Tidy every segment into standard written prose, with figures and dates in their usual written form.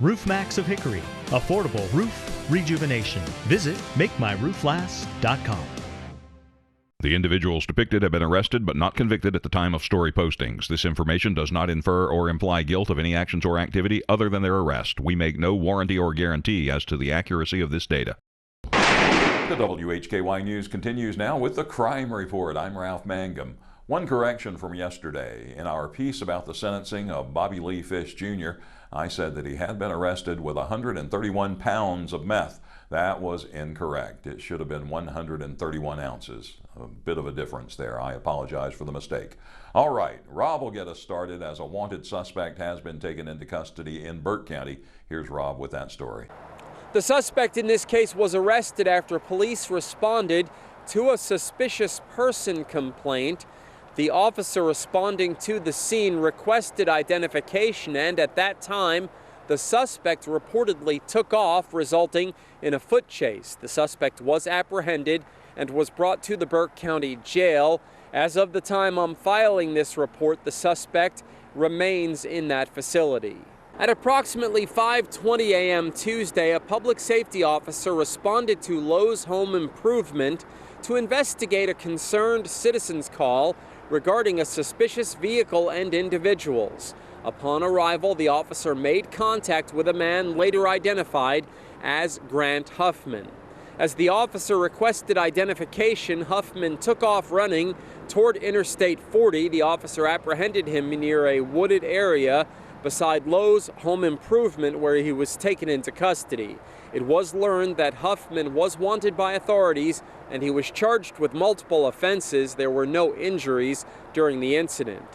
Roof Max of Hickory. Affordable roof rejuvenation. Visit MakeMyRoofLast.com. The individuals depicted have been arrested but not convicted at the time of story postings. This information does not infer or imply guilt of any actions or activity other than their arrest. We make no warranty or guarantee as to the accuracy of this data. The WHKY News continues now with the Crime Report. I'm Ralph Mangum. One correction from yesterday. In our piece about the sentencing of Bobby Lee Fish Jr., I said that he had been arrested with 131 pounds of meth. That was incorrect. It should have been 131 ounces. A bit of a difference there. I apologize for the mistake. All right, Rob will get us started as a wanted suspect has been taken into custody in Burke County. Here's Rob with that story. The suspect in this case was arrested after police responded to a suspicious person complaint. The officer responding to the scene requested identification, and at that time, the suspect reportedly took off, resulting in a foot chase. The suspect was apprehended and was brought to the Burke County Jail. As of the time I'm filing this report, the suspect remains in that facility. At approximately 5:20 a.m. Tuesday, a public safety officer responded to Lowe's Home Improvement to investigate a concerned citizen's call regarding a suspicious vehicle and individuals. Upon arrival, the officer made contact with a man later identified as Grant Huffman. As the officer requested identification, Huffman took off running toward Interstate 40. The officer apprehended him near a wooded area beside Lowe's Home Improvement, where he was taken into custody. It was learned that Huffman was wanted by authorities and he was charged with multiple offenses. There were no injuries during the incident.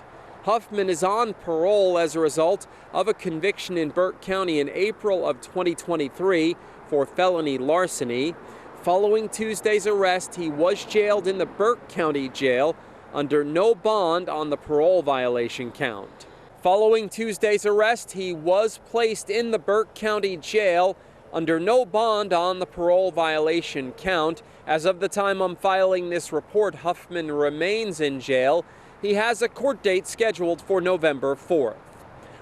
Huffman is on parole as a result of a conviction in Burke County in April of 2023 for felony larceny. Following Tuesday's arrest, he was jailed in the Burke County Jail under no bond on the parole violation count. Following Tuesday's arrest, he was placed in the Burke County Jail under no bond on the parole violation count. As of the time I'm filing this report, Huffman remains in jail. He has a court date scheduled for November 4th.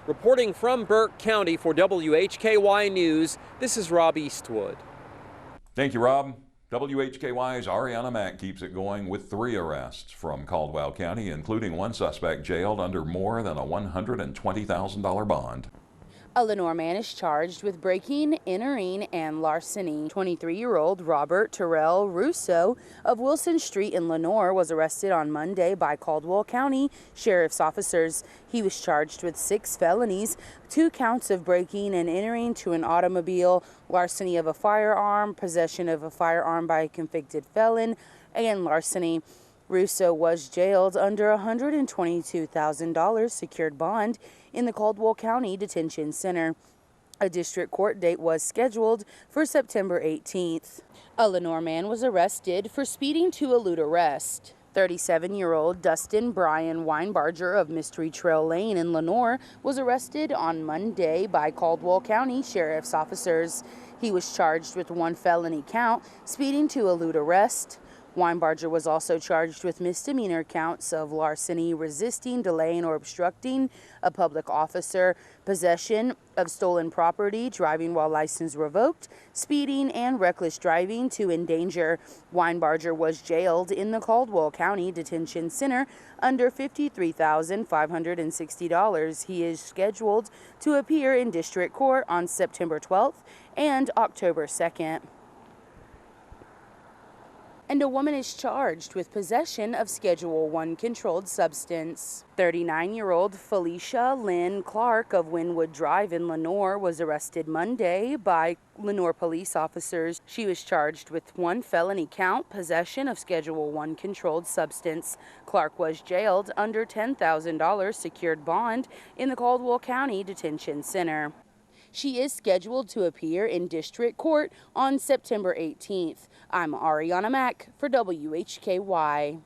Reporting from Burke County for WHKY News, this is Rob Eastwood. Thank you, Rob. WHKY's Arianna Mack keeps it going with 3 arrests from Caldwell County, including one suspect jailed under more than a $120,000 bond. A Lenoir man is charged with breaking, entering, and larceny. 23-year-old Robert Terrell Russo of Wilson Street in Lenoir was arrested on Monday by Caldwell County Sheriff's officers. He was charged with 6 felonies, 2 counts of breaking and entering to an automobile, larceny of a firearm, possession of a firearm by a convicted felon, and larceny. Russo was jailed under a $122,000 secured bond in the Caldwell County Detention Center. A district court date was scheduled for September 18th. A Lenoir man was arrested for speeding to elude arrest. 37-year-old Dustin Brian Weinbarger of Mystery Trail Lane in Lenoir was arrested on Monday by Caldwell County Sheriff's officers. He was charged with 1 felony count, speeding to elude arrest. Weinbarger was also charged with misdemeanor counts of larceny, resisting, delaying, or obstructing a public officer, possession of stolen property, driving while license revoked, speeding, and reckless driving to endanger. Weinbarger was jailed in the Caldwell County Detention Center under $53,560. He is scheduled to appear in district court on September 12th and October 2nd. And a woman is charged with possession of Schedule I controlled substance. 39-year-old Felicia Lynn Clark of Wynwood Drive in Lenoir was arrested Monday by Lenoir police officers. She was charged with 1 felony count, possession of Schedule I controlled substance. Clark was jailed under $10,000 secured bond in the Caldwell County Detention Center. She is scheduled to appear in district court on September 18th. I'm Arianna Mack for WHKY.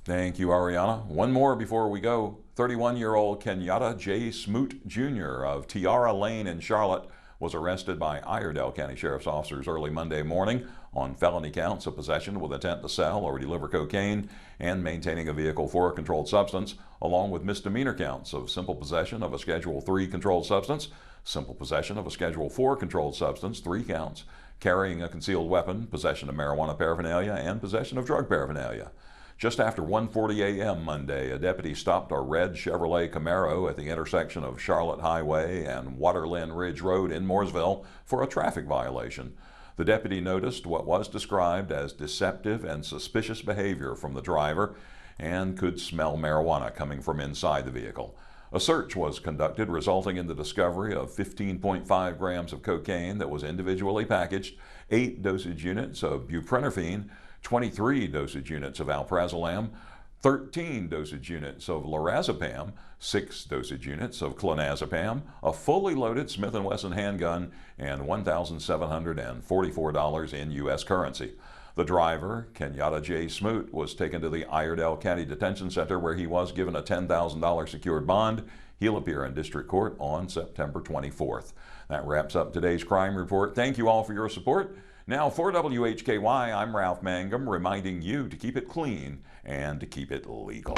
Thank you, Arianna. One more before we go. 31-year-old Kenyatta J. Smoot Jr. of Tiara Lane in Charlotte was arrested by Iredell County Sheriff's officers early Monday morning on felony counts of possession with intent to sell or deliver cocaine and maintaining a vehicle for a controlled substance, along with misdemeanor counts of simple possession of a Schedule III controlled substance, simple possession of a Schedule IV controlled substance, 3 counts, carrying a concealed weapon, possession of marijuana paraphernalia, and possession of drug paraphernalia. Just after 1:40 a.m. Monday, a deputy stopped a red Chevrolet Camaro at the intersection of Charlotte Highway and Waterlyn Ridge Road in Mooresville for a traffic violation. The deputy noticed what was described as deceptive and suspicious behavior from the driver and could smell marijuana coming from inside the vehicle. A search was conducted, resulting in the discovery of 15.5 grams of cocaine that was individually packaged, 8 dosage units of buprenorphine, 23 dosage units of alprazolam, 13 dosage units of lorazepam, 6 dosage units of clonazepam, a fully loaded Smith & Wesson handgun, and $1,744 in U.S. currency. The driver, Kenyatta J. Smoot, was taken to the Iredell County Detention Center where he was given a $10,000 secured bond. He'll appear in district court on September 24th. That wraps up today's crime report. Thank you all for your support. Now for WHKY, I'm Ralph Mangum, reminding you to keep it clean and to keep it legal.